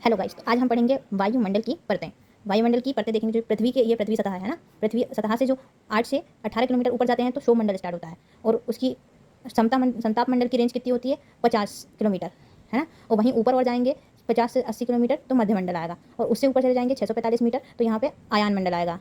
Hello guys, तो आज हम पढ़ेंगे वायुमंडल की परतें। वायुमंडल की परतें देखेंगे। जो पृथ्वी के ये पृथ्वी सतह है ना, पृथ्वी सतह से जो 8 से 18 किलोमीटर ऊपर जाते हैं तो क्षोभमंडल स्टार्ट होता है। और उसकी संताप मंडल की रेंज कितनी होती है? 50 किलोमीटर, है ना। और वहीं ऊपर और जाएंगे 50 से 80 किलोमीटर तो मध्यमंडल आएगा। और उससे ऊपर चले जाएंगे 645 मीटर तो यहाँ पे आयान मंडल आएगा।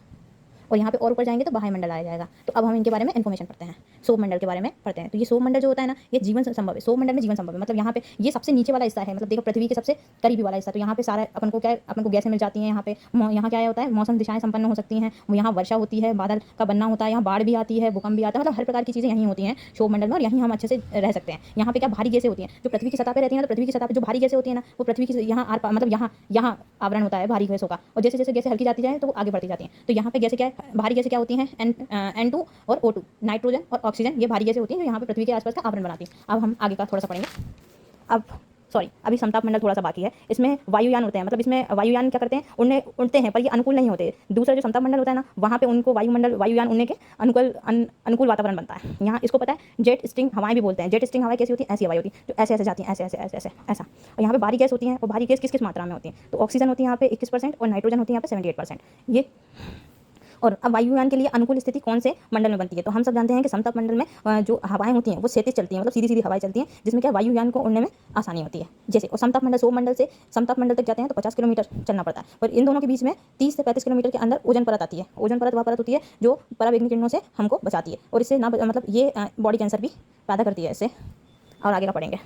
और यहाँ पे और ऊपर जाएंगे तो बाह्य मंडल आ जाएगा। तो अब हम इनके बारे में इन्फॉर्मेशन पढ़ते हैं, सौर मंडल के बारे में पढ़ते हैं। तो ये सौर मंडल जो होता है ना, ये जीवन संभव है। सौर मंडल में जीवन संभव है, मतलब यहाँ पे ये सबसे नीचे वाला हिस्सा है, मतलब देखो पृथ्वी के सबसे करीबी वाला हिस्सा। तो यहाँ पे सारा अपन को क्या है, अपन को गैसें मिल जाती हैं। यहाँ पे यहाँ क्या होता है, मौसम दिशाएं संपन्न हो सकती हैं। यहाँ वर्षा होती है, बादल का बनना होता है, यहाँ बाढ़ भी आती है, भूकंप भी आता है, मतलब हर प्रकार की चीज़ें यहीं होती हैं सौर मंडल में। और यहीं हम अच्छे से रह सकते हैं। यहाँ पे क्या भारी गैसें होती हैं जो पृथ्वी की सतह पे रहती हैं। तो पृथ्वी की सतह पे जो भारी गैसें होती हैं ना, वो पृथ्वी की यहाँ मतलब यहाँ आवरण होता है भारी गैसों का। और जैसे जैसे गैसें हल्की जाती जाए तो आगे बढ़ती जाती हैं। तो यहाँ पे गैसें क्या है, भारी गैसें क्या होती हैं, N2 और O2, नाइट्रोजन और ऑक्सीजन, ये भारी गैसें होती हैं जो यहाँ पे पृथ्वी के आसपास का आवरण बनाती हैं। अब हम आगे का थोड़ा सा पढ़ेंगे। अब अभी समताप मंडल थोड़ा सा बाकी है। इसमें वायुयान होते हैं, मतलब इसमें वायुयान क्या करते हैं, उड़ते हैं, पर ये अनुकूल नहीं होते। दूसरा जो समताप मंडल होता है ना, वहाँ पे उनको वायुयान उड़ने के अनुकूल वातावरण बनता है। यहाँ इसको पता है जेट स्ट्रिंग हवाएं भी बोलते हैं। जेट स्ट्रिंग हवाएं कैसी होती है, ऐसी हवाएं होती है जो ऐसे ऐसे जाती हैं, ऐसे ऐसे ऐसे ऐसे ऐसा। और यहाँ पे भारी गैस होती है। और भारी गैस किस किस मात्रा में होती है, तो ऑक्सीजन होती है यहाँ पे 21% और नाइट्रोजन होती है यहाँ पे 78%। ये और अब वायुयान के लिए अनुकूल स्थिति कौन से मंडल में बनती है, तो हम सब जानते हैं कि समताप मंडल में जो हवाएं होती हैं वो क्षैतिज चलती हैं, मतलब सीधी सीधी हवाएं चलती हैं, जिसमें क्या वायुयान को उड़ने में आसानी होती है। जैसे और समताप मंडल सौर मंडल से समताप मंडल तक जाते हैं तो 50 किलोमीटर चलना पड़ता है। और इन दोनों के बीच में 30 से 35 किलोमीटर के अंदर ओजोन परत आती है। ओजोन परत वह परत होती है जो पराबैंगनी किरणों से हमको बचाती है, और इससे ना मतलब ये बॉडी कैंसर भी पैदा करती है इससे। और आगे का पढ़ेंगे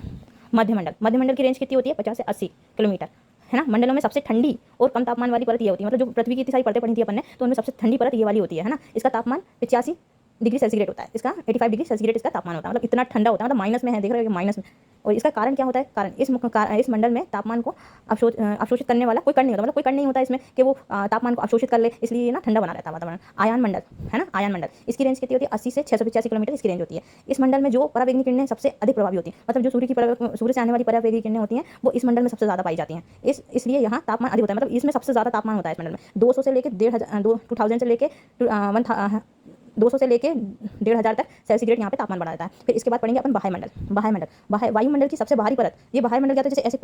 मध्यमंडल की रेंज कितनी होती है, 50 से 80 किलोमीटर, है ना। मंडलों में सबसे ठंडी और कम तापमान वाली परत ये होती है, मतलब जो पृथ्वी की इतनी सारी परतें पढ़ी थी अपन ने, तो उनमें सबसे ठंडी परत ये वाली होती है ना। इसका तापमान 85 डिग्री सेंटीग्रेड होता है, इसका 85 डिग्री सेंटीग्रेड इसका तापमान होता है, मतलब इतना ठंडा होता है, मतलब माइनस में है, देख रहे हो माइनस में। और इसका कारण क्या होता है, कारण इस मंडल में तापमान को अवशोषित करने वाला कोई कण नहीं होता, मतलब कोई कण नहीं होता इसमें कि वो तापमान को अवशोषित कर ले, इसलिए ये ना ठंडा बना रहता है वातावरण। आयान मंडल, है ना, आयान मंडल, इसकी रेंज कितनी होती है, 80 से 685 किलोमीटर इसकी रेंज होती है। इस मंडल में जो पराबैंगनी किरणें सबसे अधिक प्रभावी होती हैं, मतलब जो सूर्य से आने वाली पराबैंगनी किरणें होती हैं वो इस मंडल में सबसे ज़्यादा पाई जाती हैं। इसलिए यहाँ तापमान अधिक होता है, मतलब इसमें सबसे ज़्यादा तापमान होता है इस मंडल में। 200 से लेकर 2000 से लेकर 200 से लेके 1500 तक सेंटीग्रेड यहाँ पे तापमान बढ़ा रहता है। फिर इसके बाद पढ़ेंगे अपन वायुमंडल की सबसे बाहरी परत। ये बाह्य मंडल क्या होता है, जैसे ऐसे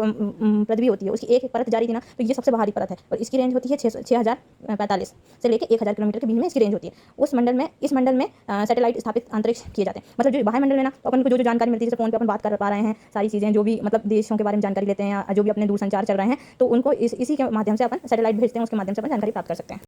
पृथ्वी होती है, उसकी एक परत जारी थी ना, तो ये सबसे बाहरी परत है। और इसकी रेंज होती है 6045 से लेकर 1000 किलोमीटर के बीच में इसकी रेंज होती है। इस मंडल में सैटेलाइट स्थापित अंतरिक्ष किए जाते हैं। मतलब जो बाह्य मंडल है ना, तो अपन को जो जानकारी मिलती है, जैसे फोन पे अपन बात कर पा रहे हैं, सारी चीज़ें जो भी मतलब देशों के बारे में जानकारी लेते हैं या जो भी अपने दूरसंचार चल रहे हैं, तो उनको इसी के माध्यम से अपन सैटेलाइट भेजते हैं, उसके माध्यम से अपन जानकारी प्राप्त कर सकते हैं।